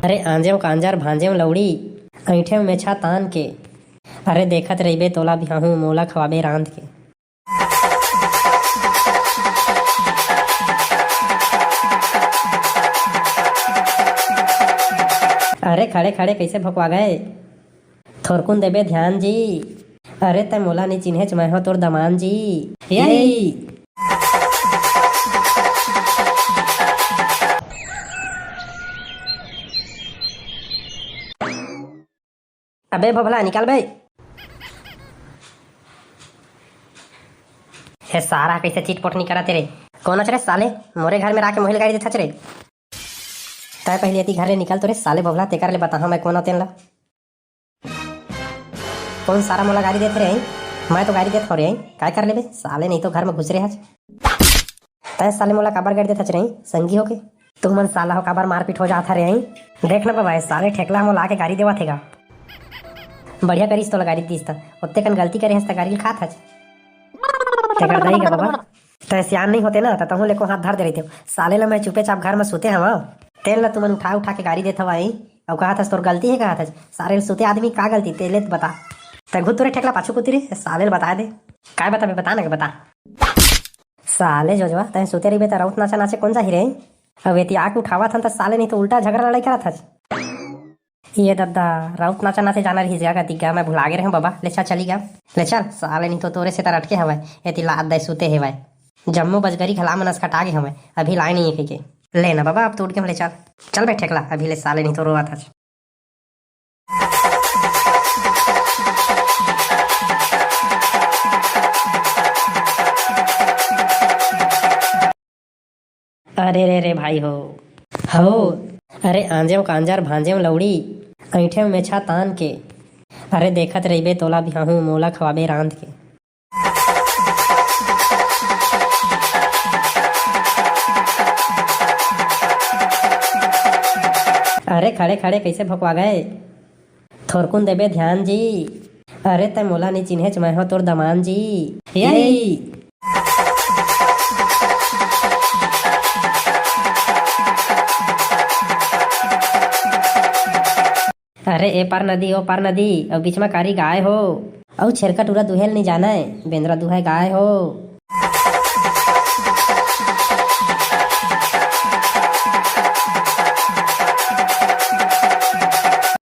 अरे आंजेव कांजार भांजेव लौड़ी ऐठेव मेछा तान के। अरे देखत रहिबे तोला बिहाहू मोला खवाबे रांध के। अरे खड़े खड़े कैसे भुकवा गए, थोरकुन देबे ध्यान जी। अरे तै मोला नहीं चिन्हेच मैं हो तोर दमान जी। यही अबे भोभला निकाल बे। हे सारा कैसे चिटपोट नहीं करा तेरे कौन रे साले, मोरे घर में राके मोहिल गाड़ी देथा रे। तय पहले यदि घर ले निकल तो रे साले भोभला तेकर ले बता मैं कौन तेन ला कौन सारा मोला गाड़ी देते रहे। मैं तो गाड़ी देत हो रे काय कर लेबे साले, नहीं तो घर में घुस रहे आज। तय साले मोला काबर गाड़ी देथा रे संगी होके, तुम मन साला हो काबर मारपीट हो जाता रे। देख ना बाबा साले ठेकला मोला आके गाड़ी देवा थेगा। बढ़िया करीस तो गाड़ी दीस उत्ते कन गलती करे हस त गाड़ी खात हज तेकर दई का बाबा। तय सियान नहीं होते ना त तहु ले को हाथ धर दे रही थे साले ला। मैं चुपे चाप घर में सोते हवा तेल ला तुमन उठा उठा के गाड़ी देत हवा और कहा था तोर गलती है कहा था सारे सोते आदमी का गलती तेले बता। तय घुत तोरे ठेकला पाछू कुती रे साले बता दे काय बता बता ना बता। साले जोजवा तय सोते रही बेता राउत नाचा नाचे कौन सा ही रे। अब ये आके उठावा था साले नहीं तो उल्टा झगड़ा लड़ाई करा था। ये दादा राउत नाचा नाचे जाना रही जगह दिग्गा मैं भुला गए बाबा। ले चल चली गया ले चल साले नहीं तो तोरे से तर अटके हवाए ये लाद दे सुते हेवाए जम्मू बजगरी खला मनस खटा गए हमें अभी लाए नहीं है के लेना बाबा अब तो उठ के ले चल चल बैठे ठेकला अभी ले साले नहीं तो रोआ था। अरे रे रे भाई हो अरे आंजेव कांजार भांजेव लौड़ी ऐठेव मेछा तान के। अरे देखत रहिबे तोला बिहाहू मोला खवाबे रांध के। अरे खड़े खड़े कैसे भुकवा गए, थोरकुन देबे ध्यान जी। अरे तै मोला नहीं चिन्हेच मैं हो तोर दमान जी। यही अरे ए पार नदी ओ पार नदी और बीच में कारी गाय हो और छेरका टूरा दुहेल नहीं जाना है बेंद्रा दुहाय गाय हो।